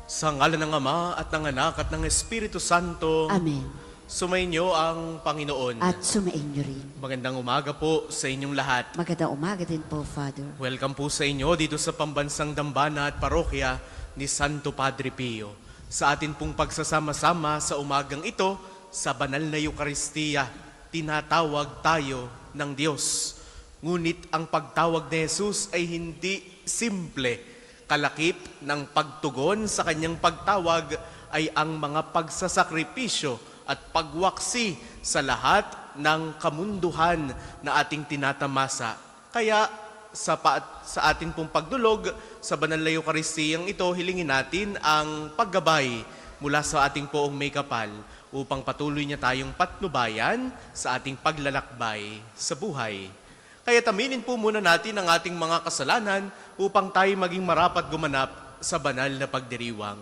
Sa ngalan ng Ama at ng Anak at ng Espiritu Santo, Amen. sumainyo ang Panginoon. At sumainyo rin. Magandang umaga po sa inyong lahat. Magandang umaga din po, Father. Welcome po sa inyo dito sa Pambansang Dambana at Parokya ni Santo Padre Pio. Sa atin pong pagsasama-sama sa umagang ito, sa banal na Eukaristiya, tinatawag tayo ng Diyos. Ngunit ang pagtawag ni Jesus ay hindi simple. Kalakip ng pagtugon sa kanyang pagtawag ay ang mga pagsasakripisyo at pagwaksi sa lahat ng kamunduhan na ating tinatamasa. Kaya sa ating pong pagdulog sa banal na Eukaristiyang ito, hilingin natin ang paggabay mula sa ating poong may kapal upang patuloy niya tayong patnubayan sa ating paglalakbay sa buhay. Kaya taminin po muna natin ang ating mga kasalanan upang tayo maging marapat gumanap sa banal na pagdiriwang.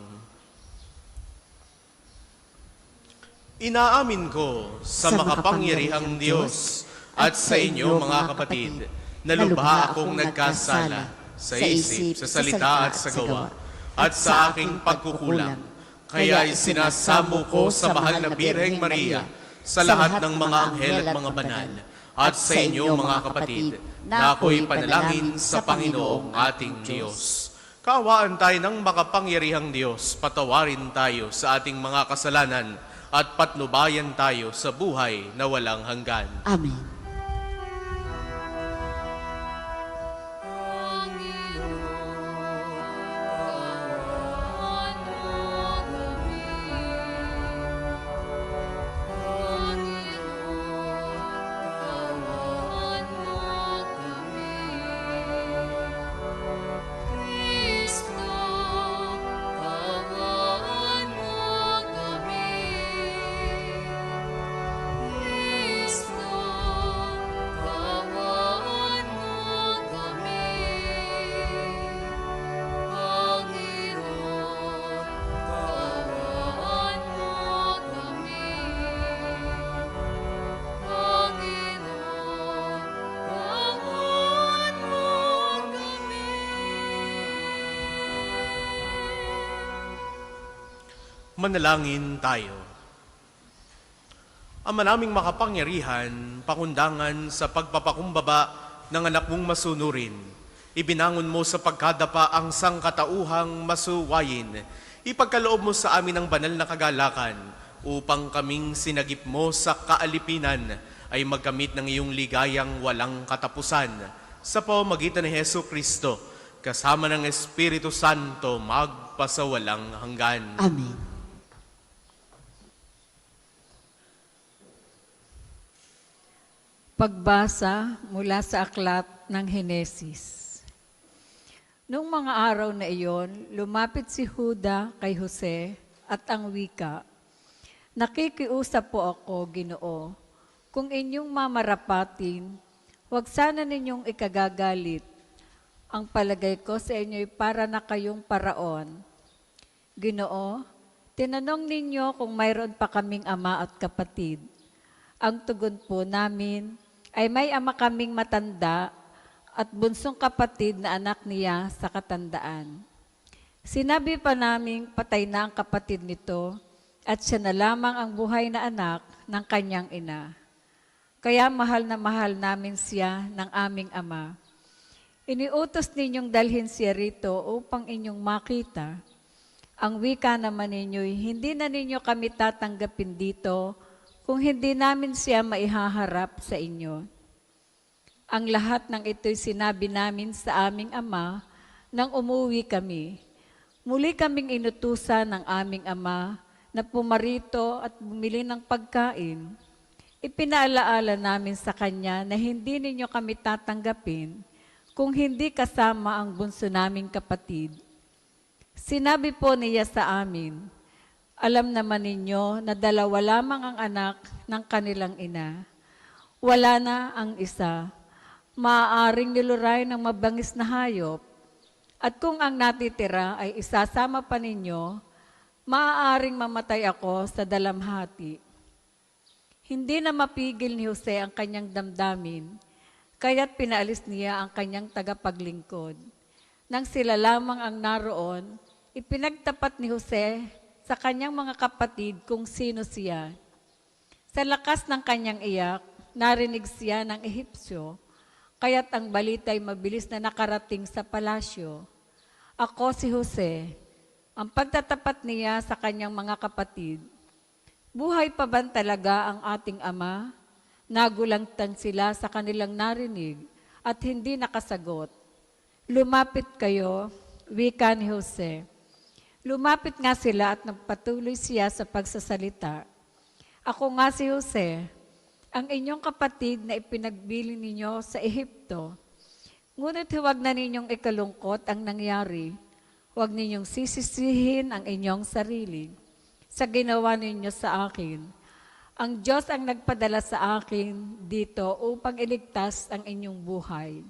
Inaamin ko sa makapangyarihang Diyos at sa inyo mga kapatid, na lubha akong nagkasala sa isip, sa salita at sa gawa, at sa aking pagkukulang. Kaya isinasamo ko sa mahal na Birheng Maria, sa lahat ng mga anghel at mga banal, at sa inyo mga kapatid, na ako'y panalangin sa Panginoong ating Diyos. Kaawaan tayo ng makapangyarihang Diyos, patawarin tayo sa ating mga kasalanan, at patnubayan tayo sa buhay na walang hanggan. Amen. Manalangin tayo. Ama naming makapangyarihan, pakundangan sa pagpapakumbaba ng anak mong masunurin. Ibinangon mo sa pagkadapa ang sangkatauhang masuwayin. Ipagkaloob mo sa amin ang banal na kagalakan upang kaming sinagip mo sa kaalipinan ay magkamit ng iyong ligayang walang katapusan. Sa pamamagitan ni Hesu Kristo, kasama ng Espiritu Santo, magpasawalang hanggan. Amen. Pagbasa mula sa aklat ng Henesis. Noong mga araw na iyon, lumapit si Juda kay Jose at ang wika, "Nakikiusap po ako, Ginoo, kung inyong mamarapatin, huwag sana ninyong ikagagalit. Ang palagay ko sa inyo'y para na kayong paraon. Ginoo, tinanong ninyo kung mayroon pa kaming ama at kapatid. Ang tugon po namin ay may ama kaming matanda at bunsong kapatid na anak niya sa katandaan. Sinabi pa naming patay na ang kapatid nito at siya na lamang ang buhay na anak ng kanyang ina. Kaya mahal na mahal namin siya ng aming ama. Iniutos ninyong dalhin siya rito upang inyong makita. Ang wika naman ninyo'y hindi na ninyo kami tatanggapin dito kung hindi namin siya maihaharap sa inyo. Ang lahat ng ito'y sinabi namin sa aming ama nang umuwi kami. Muli kaming inutusan ng aming ama na pumarito at bumili ng pagkain. Ipinaalaala namin sa kanya na hindi ninyo kami tatanggapin kung hindi kasama ang bunso naming kapatid. Sinabi po niya sa amin, alam naman ninyo na dalawa lamang ang anak ng kanilang ina. Wala na ang isa. Maaaring niluray ng mabangis na hayop. At kung ang natitira ay isasama pa ninyo, maaaring mamatay ako sa dalamhati. Hindi na mapigil ni Jose ang kanyang damdamin, kaya't pinaalis niya ang kanyang tagapaglingkod. Nang sila lamang ang naroon, ipinagtapat ni Jose sa kanyang mga kapatid kung sino siya. Sa lakas ng kanyang iyak, narinig siya ng Ehipsyo, kaya't ang balita'y mabilis na nakarating sa palasyo. Ako si Jose, ang pagtatapat niya sa kanyang mga kapatid. Buhay pa ba talaga ang ating ama? Nagulangtan sila sa kanilang narinig at hindi nakasagot. Lumapit kayo, wika ni Jose. Lumapit nga sila at nagpatuloy siya sa pagsasalita. Ako nga si Jose, ang inyong kapatid na ipinagbili ninyo sa Ehipto. Ngunit huwag na ninyong ikalungkot ang nangyari. Huwag ninyong sisisihin ang inyong sarili sa ginawa ninyo sa akin. Ang Diyos ang nagpadala sa akin dito upang iligtas ang inyong buhay.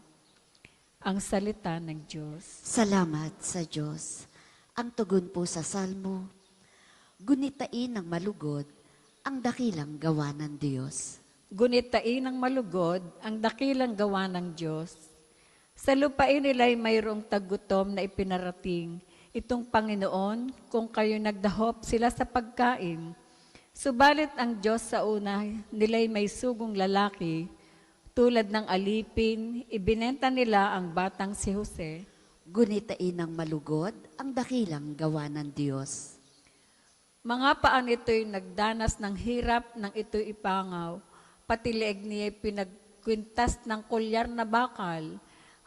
Ang salita ng Diyos. Salamat sa Diyos. Ang tugon po sa Salmo, gunitain ng malugod ang dakilang gawa ng Diyos. Gunitain ng malugod ang dakilang gawa ng Diyos. Sa lupain nila'y mayroong tagutom na ipinarating itong Panginoon kung kayo nagdahop sila sa pagkain. Subalit ang Diyos sa una nila'y may sugong lalaki, tulad ng alipin, ibinenta nila ang batang si Jose. Gunitain ng malugod ang dakilang gawa ng Diyos. Mga paan ito'y nagdanas ng hirap nang ito'y ipangaw, pati leeg niya pinagkwintas ng kulyar na bakal,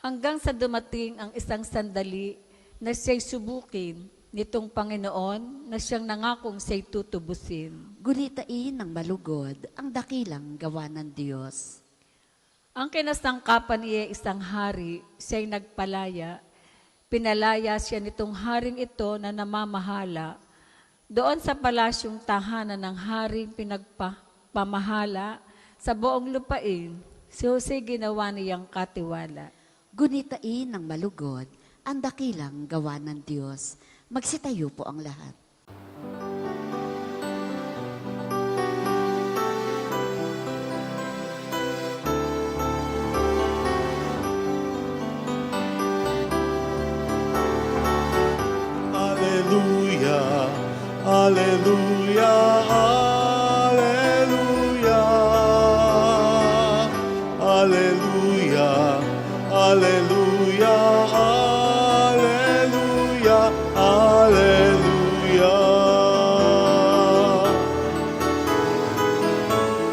hanggang sa dumating ang isang sandali na siya'y subukin nitong Panginoon na siyang nangakong siya'y tutubusin. Gunitain ng malugod ang dakilang gawa ng Diyos. Ang kinasangkapan niya isang hari, siya'y nagpalaya. Pinalaya siya nitong haring ito na namamahala. Doon sa palasyong tahanan ng haring pinagpamahala sa buong lupain, si Jose ginawa niyang katiwala. Gunitain ng malugod ang dakilang gawa ng Diyos. Magsitayo po ang lahat. Hallelujah, hallelujah, hallelujah, hallelujah, hallelujah, hallelujah, hallelujah.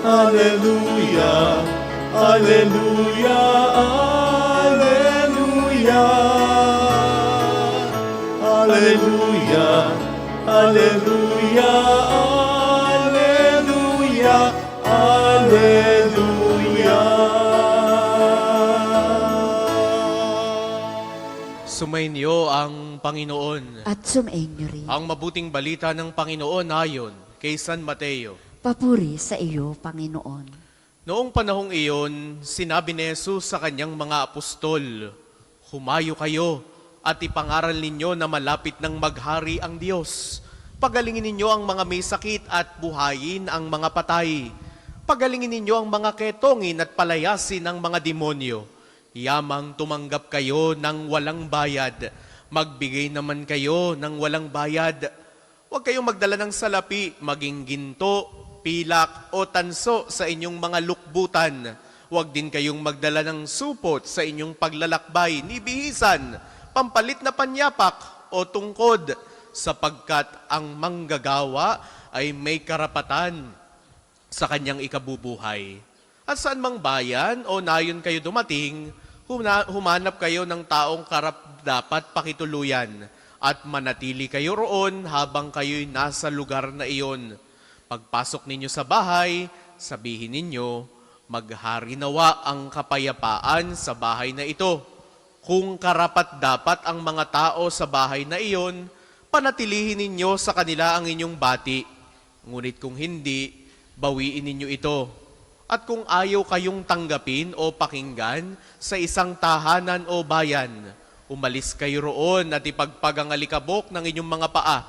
Hallelujah, hallelujah, hallelujah. Hallelujah, hallelujah, hallelujah, hallelujah. Sumainyo ang Panginoon. At sumainyo rin. Ang mabuting balita ng Panginoon ayon kay San Mateo. Papuri sa iyo, Panginoon. Noong panahong iyon, sinabi ni Jesus sa kanyang mga apostol, "Humayo kayo at ipangaral ninyo na malapit ng maghari ang Diyos. Pagalingin ninyo ang mga may sakit at buhayin ang mga patay. Pagalingin ninyo ang mga ketongin at palayasin ang mga demonyo. Yamang tumanggap kayo ng walang bayad. Magbigay naman kayo ng walang bayad. Huwag kayong magdala ng salapi, maging ginto, pilak o tanso sa inyong mga lukbutan. Huwag din kayong magdala ng supot sa inyong paglalakbay, ni bihisan, pampalit na panyapak o tungkod, sapagkat ang manggagawa ay may karapatan sa kanyang ikabubuhay. At saan mang bayan o nayon kayo dumating, humanap kayo ng taong dapat pakituluyan at manatili kayo roon habang kayo'y nasa lugar na iyon. Pagpasok ninyo sa bahay, sabihin ninyo, maghari nawa ang kapayapaan sa bahay na ito. Kung karapat-dapat ang mga tao sa bahay na iyon, panatilihin ninyo sa kanila ang inyong bati. Ngunit kung hindi, bawiin ninyo ito. At kung ayaw kayong tanggapin o pakinggan sa isang tahanan o bayan, umalis kayo roon at ipagpagangalikabok ng inyong mga paa.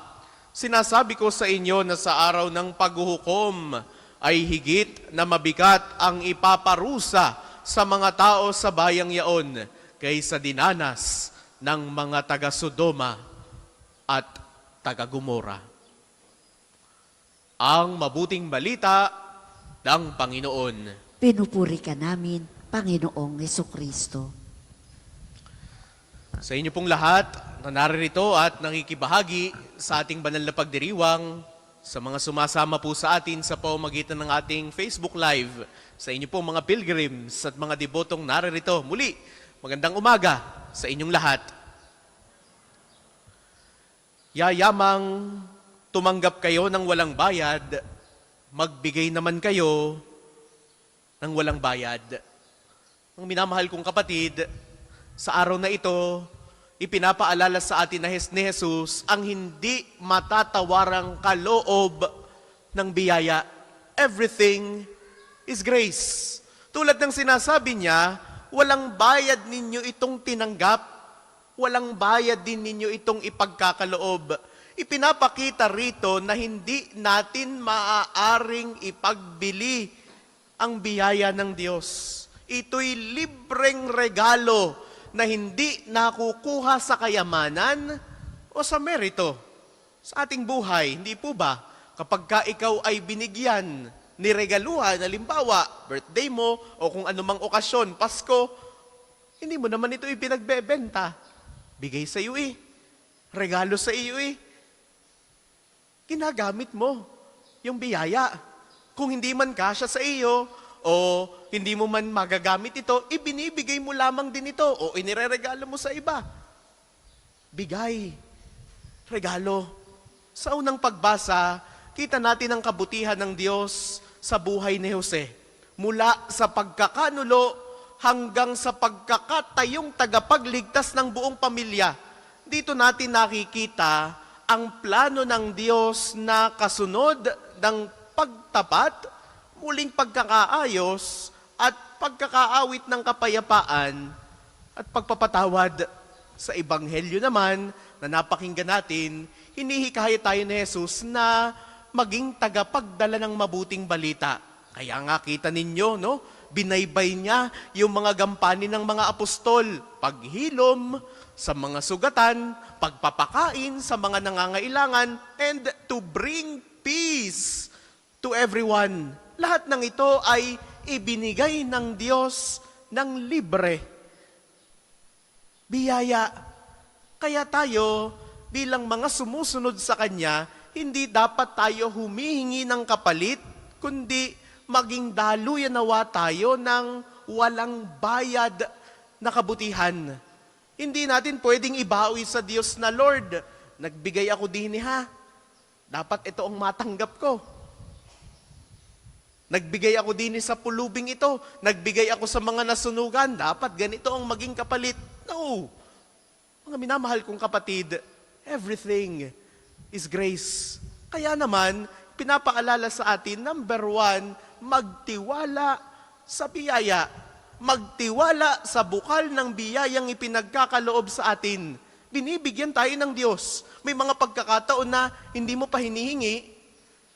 Sinasabi ko sa inyo na sa araw ng paghuhukom ay higit na mabigat ang ipaparusa sa mga tao sa bayang yaon, kaysa dinanas ng mga taga-Sodoma. at taga-Gomora. Ang mabuting balita ng Panginoon. Pinupuri ka namin, Panginoong Hesukristo. Sa inyo pong lahat na naririto at nakikibahagi sa ating banal na pagdiriwang, sa mga sumasama po sa atin sa pamamagitan ng ating Facebook Live, sa inyo pong mga pilgrims at mga debotong naririto, muli, magandang umaga sa inyong lahat. Yayamang tumanggap kayo ng walang bayad, magbigay naman kayo ng walang bayad. Ang minamahal kong kapatid, sa araw na ito, ipinapaalala sa atin ni Jesus ang hindi matatawarang kaloob ng biyaya. Everything is grace. Tulad ng sinasabi niya, walang bayad ninyo itong tinanggap, walang bayad din ninyo itong ipagkakaloob. Ipinapakita rito na hindi natin maaaring ipagbili ang biyaya ng Diyos. Ito'y libreng regalo na hindi nakukuha sa kayamanan o sa merito sa ating buhay. Hindi po ba? Kapag ka ikaw ay binigyan, niregaluhan, halimbawa, birthday mo o kung anumang okasyon, Pasko, hindi mo naman ito ipinagbebenta. Bigay sa iyo regalo sa iyo Ginagamit mo yung biyaya. Kung hindi man kasya sa iyo, o hindi mo man magagamit ito, ibinibigay mo lamang din ito o inireregalo mo sa iba. Bigay. Regalo. Sa unang pagbasa, kita natin ang kabutihan ng Diyos sa buhay ni Jose. Mula sa pagkakanulo hanggang sa pagkakatayong tagapagligtas ng buong pamilya. Dito natin nakikita ang plano ng Diyos na kasunod ng pagtapat, muling pagkakaayos at pagkakaawit ng kapayapaan at pagpapatawad. Sa Ebanghelyo naman na napakinggan natin, hinihikayat tayo ni Jesus na maging tagapagdala ng mabuting balita. Kaya nga kita ninyo, no? Binaybay niya yung mga gampanin ng mga apostol, paghilom sa mga sugatan, pagpapakain sa mga nangangailangan, and to bring peace to everyone. Lahat ng ito ay ibinigay ng Diyos ng libre. Biyaya. Kaya tayo, bilang mga sumusunod sa Kanya, hindi dapat tayo humihingi ng kapalit, kundi maging daluyan nawa tayo ng walang bayad na kabutihan. Hindi natin pwedeng ibawi sa Diyos na, Lord, nagbigay ako din dapat ito ang matanggap ko. Nagbigay ako din sa pulubing ito. Nagbigay ako sa mga nasunugan. Dapat ganito ang maging kapalit. No. Mga minamahal kong kapatid, everything is grace. Kaya naman, pinapaalala sa atin, number 1, magtiwala sa biyaya. Magtiwala sa bukal ng biyayang ipinagkakaloob sa atin. Binibigyan tayo ng Diyos. May mga pagkakataon na hindi mo pa hinihingi,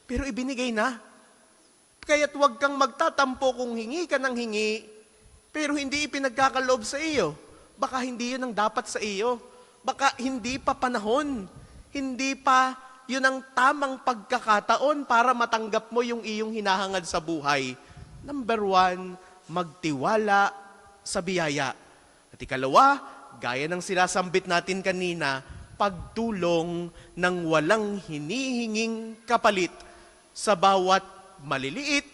pero ibinigay na. Kaya't huwag kang magtatampo kung hingi ka ng hingi, pero hindi ipinagkakaloob sa iyo. Baka hindi yun ang dapat sa iyo. Baka hindi pa panahon. Hindi pa yun ang tamang pagkakataon para matanggap mo yung iyong hinahangad sa buhay. Number 1, magtiwala sa biyaya. At ikalawa, gaya ng sinasambit natin kanina, pagtulong ng walang hinihinging kapalit sa bawat maliliit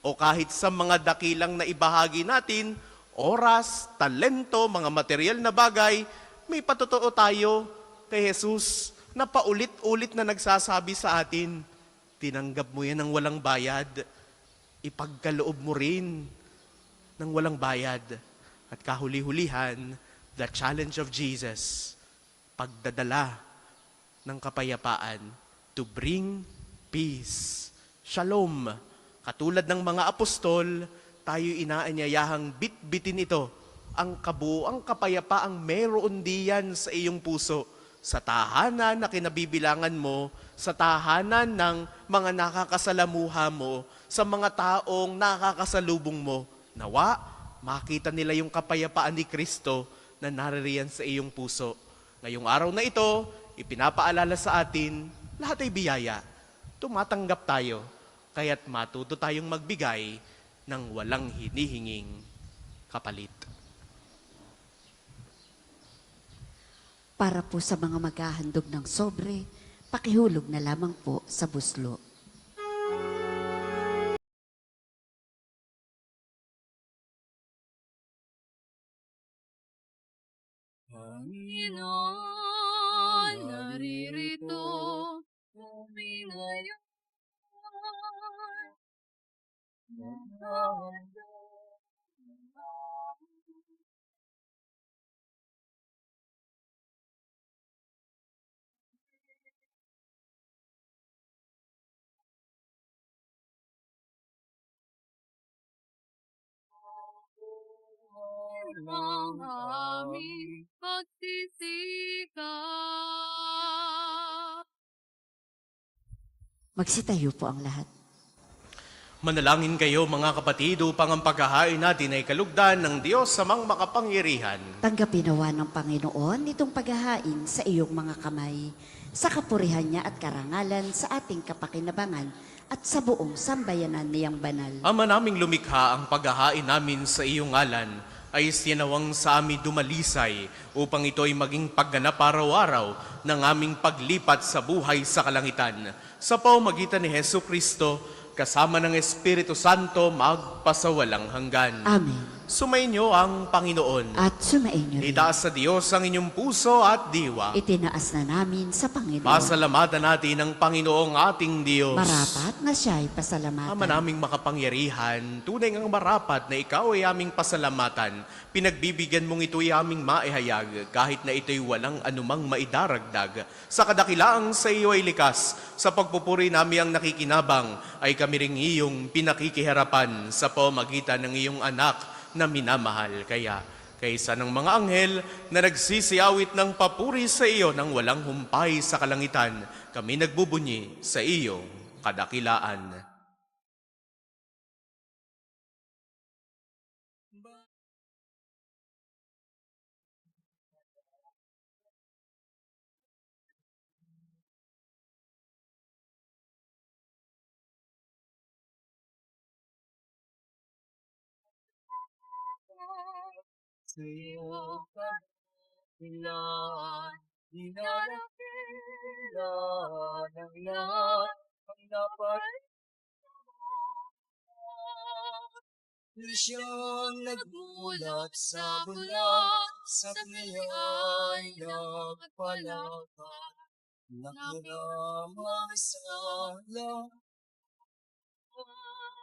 o kahit sa mga dakilang na ibahagi natin, oras, talento, mga material na bagay, may patotoo tayo kay Jesus na paulit-ulit na nagsasabi sa atin, tinanggap mo yan ng walang bayad, ipagkaloob mo rin ng walang bayad. At kahuli-hulihan, the challenge of Jesus, pagdadala ng kapayapaan to bring peace. Shalom. Katulad ng mga apostol, tayo inaanyayahang bitbitin ito, ang kabuuang kapayapaang meron diyan sa iyong puso, sa tahanan na kinabibilangan mo, sa tahanan ng mga nakakasalamuha mo, sa mga taong nakakasalubong mo. Nawa, makita nila yung kapayapaan ni Kristo na naririyan sa iyong puso. Ngayong araw na ito, ipinapaalala sa atin, lahat ay biyaya. Tumatanggap tayo, kaya't matuto tayong magbigay ng walang hinihinging kapalit. Para po sa mga maghahandog ng sobre, pakihulog na lamang po sa buslo. Panginoon, naririto kami ngayon. Ang aming pagsisikap. Magsitayo po ang lahat. Manalangin kayo mga kapatid upang ang paghahain natin ay kalugdan ng Diyos sa mga makapangyarihan. Tanggapin nawa ng Panginoon itong paghahain sa iyong mga kamay, sa kapurihan niya at karangalan sa ating kapakinabangan at sa buong sambayanan niyang banal. Ama naming lumikha, ang paghahain namin sa iyong ngalan ay sinawang sa amin dumalisay upang ito ay maging pagganap araw-araw ng aming paglipat sa buhay sa kalangitan. Sa pamamagitan ni Hesu Kristo, kasama ng Espiritu Santo, magpasawalang hanggan. Amen. Sumainyo ang Panginoon. At sumainyo rin. Itaas sa Diyos ang inyong puso at diwa. Itinaas na namin sa Panginoon. Pasalamatan natin ang Panginoong ating Diyos. Marapat na siya'y pasalamatan. Ama naming makapangyarihan, tunay ngang marapat na ikaw ay aming pasalamatan. Pinagbibigyan mong ito'y aming maihayag, kahit na ito'y walang anumang maidaragdag. Sa kadakilaang sa iyo ay likas, sa pagpupuri namin ang nakikinabang, ay kami ring iyong pinakikiharapan sa pamagitan ng iyong anak na minamahal. Kaya, kaysa ng mga anghel na nagsisiawit ng papuri sa iyo nang walang humpay sa kalangitan, kami nagbubunyi sa iyo kadakilaan. Sa iyo kabilaan, dinarapilan ng lahat ang dapat. Siyang nagmulat sa bulat, sa kanya'y nagpalakad, nakunamang salang.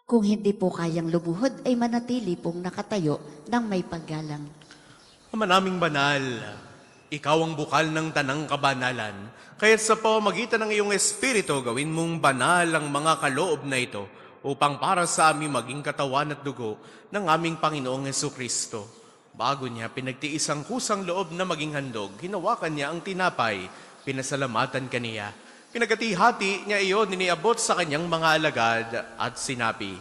Kung hindi po kayang lumuhod, ay manatili pong nakatayo ng may paggalang. Ama naming banal, ikaw ang bukal ng tanang kabanalan. Kaya't sa pamamagitan ng iyong Espiritu, gawin mong banal ang mga kaloob na ito upang para sa amin maging katawan at dugo ng aming Panginoong Jesucristo. Bago niya pinagtiis ang kusang loob na maging handog, hinawakan niya ang tinapay, pinasalamatan kaniya. Pinagkati-hati niya iyon, niniabot sa kanyang mga alagad at sinabi,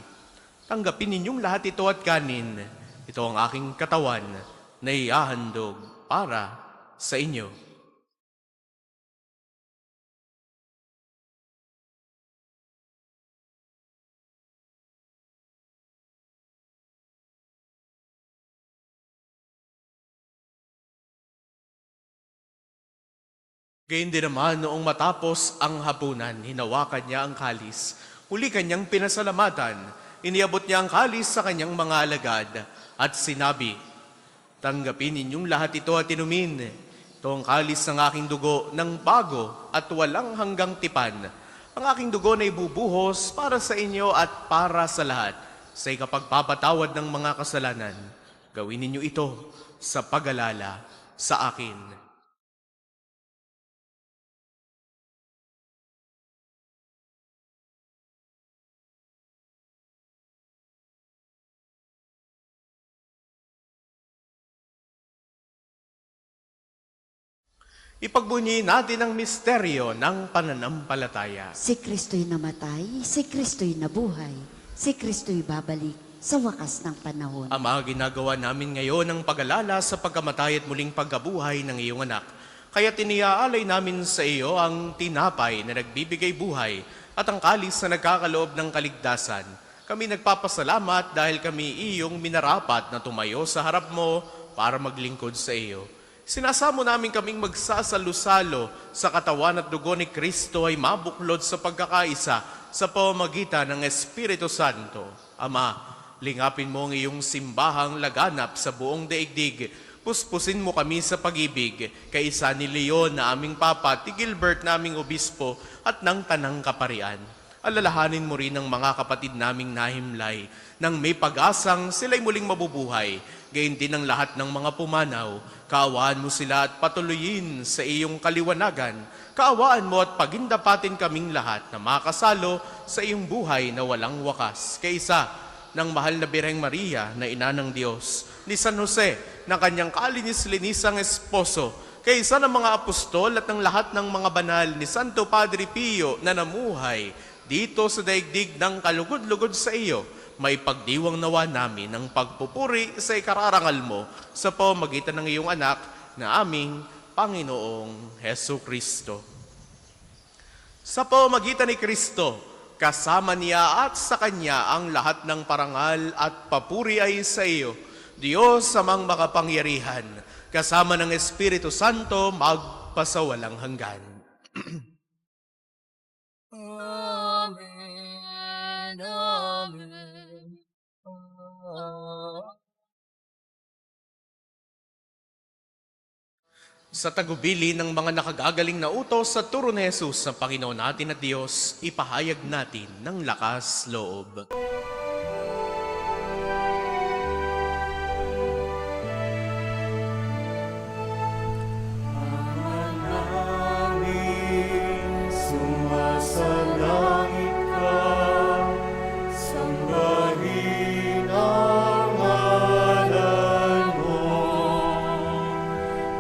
"Tanggapin ninyong lahat ito at kanin. Ito ang aking katawan na ihahandog para sa inyo." Gayun din naman noong matapos ang hapunan, hinawakan niya ang kalis. Muli kanyang pinasalamatan, iniabot niya ang kalis sa kanyang mga alagad at sinabi, "Tanggapin ninyong lahat ito at inumin. Ito ang kalis ng aking dugo ng bago at walang hanggang tipan. Ang aking dugo na ibubuhos para sa inyo at para sa lahat sa ikapagpapatawad ng mga kasalanan. Gawin ninyo ito sa pag-alala sa akin." Ipagbunyi natin ang misteryo ng pananampalataya. Si Kristo'y namatay, si Kristo'y nabuhay, si Kristo'y babalik sa wakas ng panahon. Ama, ginagawa namin ngayon ang pag-alala sa pagkamatay at muling pagkabuhay ng iyong anak. Kaya tiniaalay namin sa iyo ang tinapay na nagbibigay buhay at ang kalis na nagkakaloob ng kaligtasan. Kami nagpapasalamat dahil kami iyong minarapat na tumayo sa harap mo para maglingkod sa iyo. Sinasamo namin kaming magsasalo-salo sa katawan at dugo ni Kristo ay mabuklod sa pagkakaisa sa pamamagitan ng Espiritu Santo. Ama, lingapin mo ang iyong simbahang laganap sa buong daigdig. Puspusin mo kami sa pag-ibig, kaisa ni Leon na aming Papa, ti Gilbert naming Obispo at ng Tanang Kaparian. Alalahanin mo rin ang mga kapatid naming nahimlay, nang may pag-asang sila'y muling mabubuhay, gayon din ang lahat ng mga pumanaw. Kaawaan mo sila at patuloyin sa iyong kaliwanagan. Kaawaan mo at pagindapatin kaming lahat na makasalo sa iyong buhay na walang wakas. Kaisa ng mahal na Birheng Maria na ina ng Diyos, ni San Jose na kanyang kalinis-linisang esposo, kaysa ng mga apostol at ng lahat ng mga banal ni Santo Padre Pio na namuhay dito sa daigdig ng kalugod-lugod sa iyo, may pagdiwang nawa namin ng pagpupuri sa ikararangal mo sa pamamagitan ng iyong anak na aming Panginoong Hesu Kristo. Sa pamamagitan ni Kristo, kasama niya at sa Kanya ang lahat ng parangal at papuri ay sa iyo, Diyos amang makapangyarihan, kasama ng Espiritu Santo, magpasawalang hanggan. Amen. Amen. Sa tagubili ng mga nakagagaling na utos sa turo ni Jesus sa Panginoon natin at Diyos, ipahayag natin ng lakas loob. Sumasalangit ka, sambahin ang ngalan mo.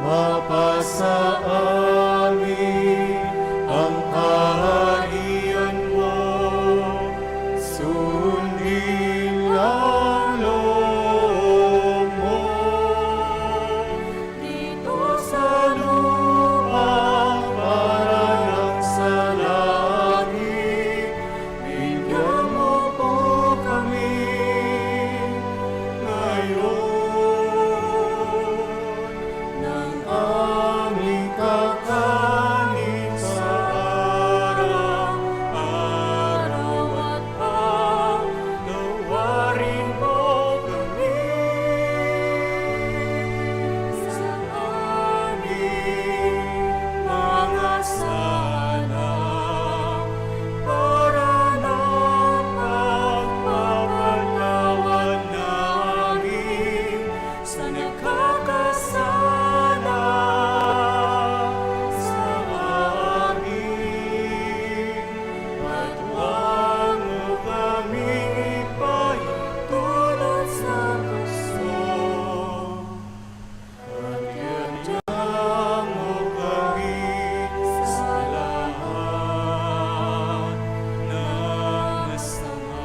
Mapasa amin ang kaharian mo, sundin ang loob mo. Dito sa lupa para lang sa langit, bigyan mo po kami ngayon ng aming kakanin sa araw-araw at pagnawarin mo kami sa aming mga sala para ng pagpapatawad namin sa nagkakasala sa amin. At huwag mo kaming ipahintulot sa gusto, at iadya mo kami sa lahat ng masama.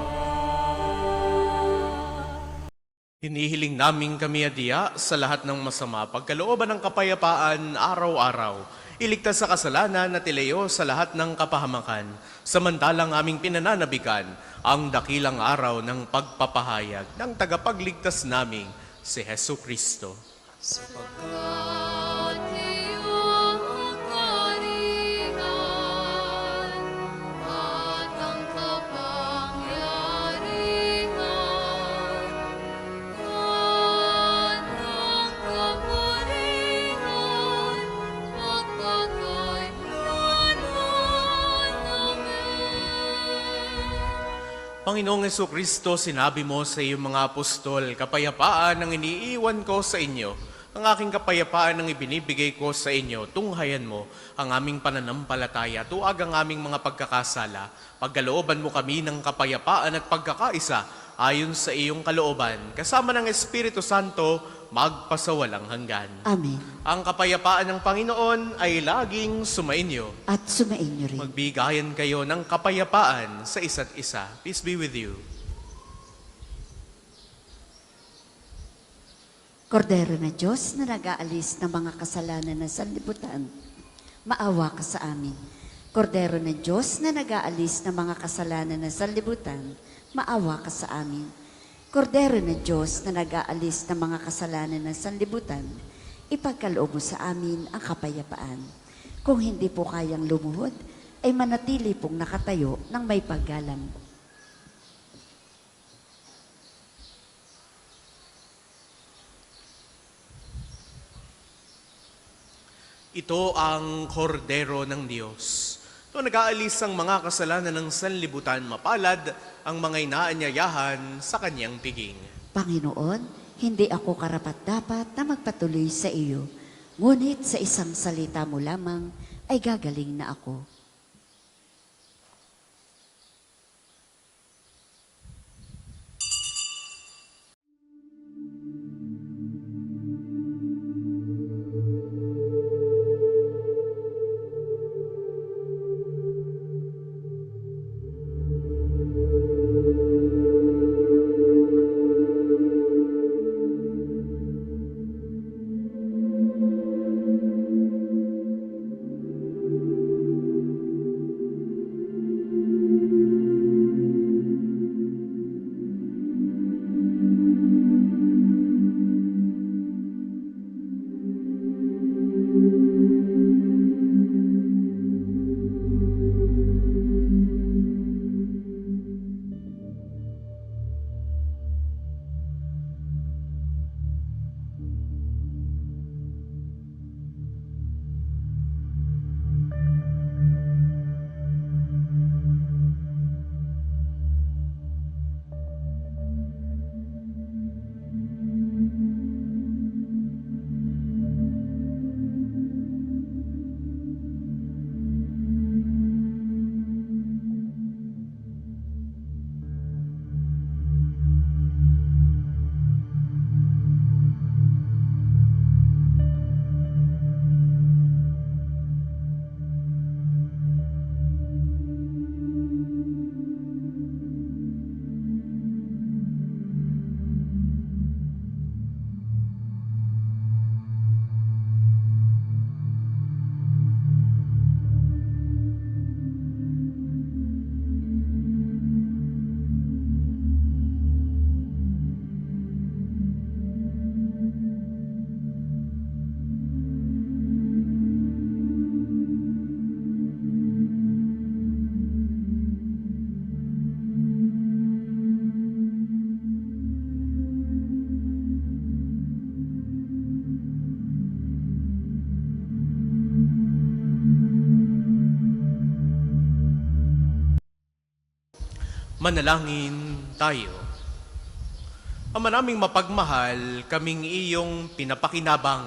Hinihiling namin kami adya sa lahat ng masama, pagkalooban ng kapayapaan araw-araw. Iligtas sa kasalanan at ilayo sa lahat ng kapahamakan. Samantalang aming pinananabikan ang dakilang araw ng pagpapahayag ng tagapagligtas naming si Hesu Kristo. Sapagkat iyong kaharian at ang kapangyarihan at ang kapurihan magpakailanman. Amen. Panginoong Hesu Kristo, sinabi mo sa iyong mga apostol, kapayapaan ang iniiwan ko sa inyo. Ang aking kapayapaan ang ibinibigay ko sa inyo. Tunghayan mo ang aming pananampalataya, tuwag ang aming mga pagkakasala. Pagkalooban mo kami ng kapayapaan at pagkakaisa ayon sa iyong kalooban. Kasama ng Espiritu Santo, magpasawalang hanggan. Amen. Ang kapayapaan ng Panginoon ay laging sumainyo. At sumainyo rin. Magbigayan kayo ng kapayapaan sa isa't isa. Peace be with you. Kordero na Diyos na nag-aalis ng mga kasalanan ng sanlibutan, maawa ka sa amin. Kordero na Diyos na nag-aalis ng mga kasalanan ng sanlibutan, maawa ka sa amin. Kordero na Diyos na nag-aalis ng mga kasalanan ng sanlibutan, ipagkaloob mo sa amin ang kapayapaan. Kung hindi po kayang lumuhod, ay manatili pong nakatayo ng may paggalang. Ito ang kordero ng Diyos. Ito nag-aalis ang mga kasalanan ng sanlibutan, mapalad ang mga inaanyayahan sa kanyang piging. Panginoon, hindi ako karapat-dapat na magpatuloy sa iyo, ngunit sa isang salita mo lamang ay gagaling na ako. Manalangin tayo. Ama naming mapagmahal, kaming iyong pinapakinabang,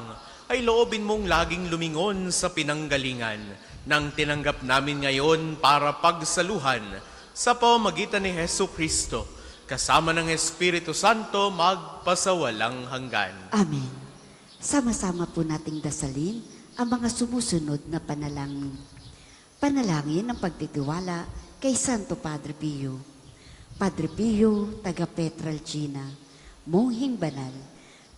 ay loobin mong laging lumingon sa pinanggalingan nang tinanggap namin ngayon para pagsaluhan sa pamamagitan ni Hesu Kristo, kasama ng Espiritu Santo magpasawalang hanggan. Amen. Sama-sama po nating dasalin ang mga sumusunod na panalangin. Panalangin ng pagtitiwala kay Santo Padre Pio. Padre Pio, taga Petralcina, monghing banal,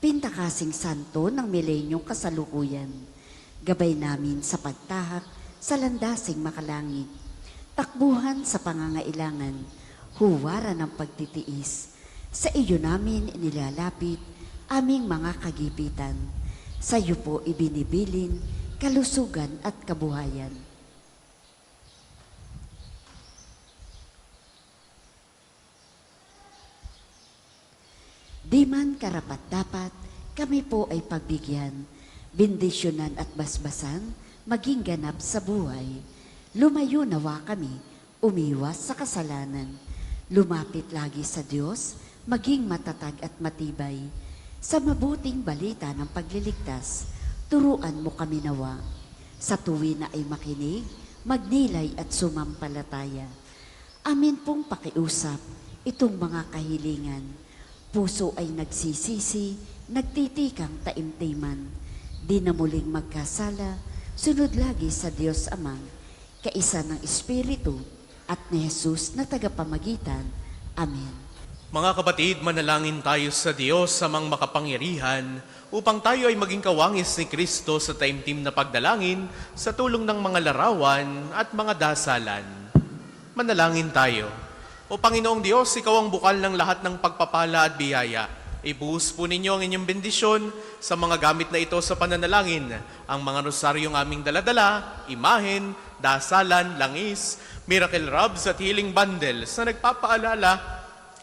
pintakasing santo ng milenyong kasalukuyan, gabay namin sa pagtahak sa landasing makalangit, takbuhan sa pangangailangan, huwaran ng pagtitiis. Sa iyo namin inilalapit aming mga kagipitan. Sa iyo po ibinibilin kalusugan at kabuhayan. Di man karapat-dapat, kami po ay pagbigyan, bendisyonan at basbasan, maging ganap sa buhay. Lumayo nawa kami, umiwas sa kasalanan. Lumapit lagi sa Diyos, maging matatag at matibay. Sa mabuting balita ng pagliligtas, turuan mo kami nawa. Sa tuwi na ay makinig, magnilay at sumampalataya. Amin pong pakiusap itong mga kahilingan. Puso ay nagsisisi, nagtitikang taimtiman. Di na muling magkasala, sunod lagi sa Diyos Amang, kaisa ng Espiritu at ni Jesus na tagapamagitan. Amen. Mga kapatid, manalangin tayo sa Diyos sa mga makapangyarihan upang tayo ay maging kawangis ni Kristo sa taimtim na pagdalangin sa tulong ng mga larawan at mga dasalan. Manalangin tayo. O Panginoong Diyos, Ikaw ang bukal ng lahat ng pagpapala at biyaya. Ibuhos po ninyo ang inyong bendisyon sa mga gamit na ito sa pananalangin. Ang mga rosaryong aming daladala, imahen, dasalan, langis, miracle robs at healing bundles na nagpapaalala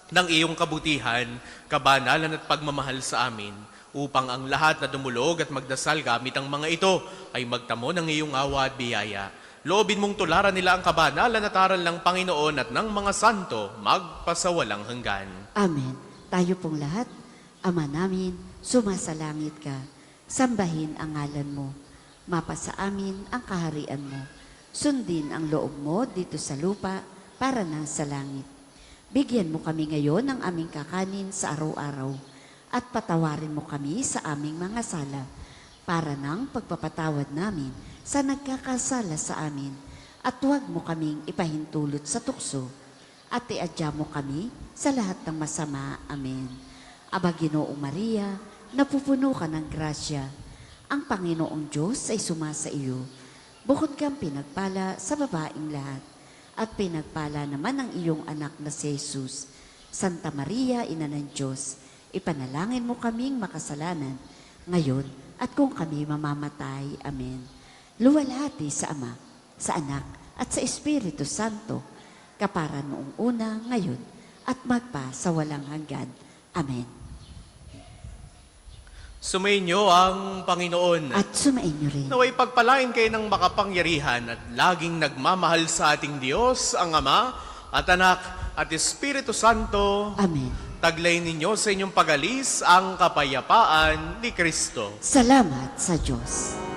ng iyong kabutihan, kabanalan at pagmamahal sa amin, upang ang lahat na dumulog at magdasal gamit ang mga ito ay magtamo ng iyong awa at biyaya. Loobin mong tularan nila ang kabanalan at aral ng Panginoon at ng mga santo magpasawalang hanggan. Amen. Tayo pong lahat, Ama namin, sumasalangit ka. Sambahin ang ngalan mo. Mapasa amin ang kaharian mo. Sundin ang loob mo dito sa lupa para na sa langit. Bigyan mo kami ngayon ng aming kakanin sa araw-araw at patawarin mo kami sa aming mga sala para ng pagpapatawad namin sa nagkakasala sa amin at huwag mo kaming ipahintulot sa tukso at iadya mo kami sa lahat ng masama. Amen. Aba Ginoong Maria, napupuno ka ng grasya. Ang Panginoong Diyos ay sumasa iyo. Bukod kang pinagpala sa babaeng lahat at pinagpala naman ang iyong anak na si Jesus. Santa Maria, Ina ng Diyos, ipanalangin mo kaming makasalanan, ngayon at kung kami mamamatay. Amen. Luwalhati sa Ama, sa Anak, at sa Espiritu Santo, kapara noong una, ngayon, at magpa sa walang hanggan. Amen. Sumainyo ang Panginoon. At sumainyo rin. Naway pagpalain kayo ng makapangyarihan at laging nagmamahal sa ating Diyos, ang Ama at Anak at Espiritu Santo. Amen. Taglay ninyo sa inyong pag-alis ang kapayapaan ni Kristo. Salamat sa Diyos.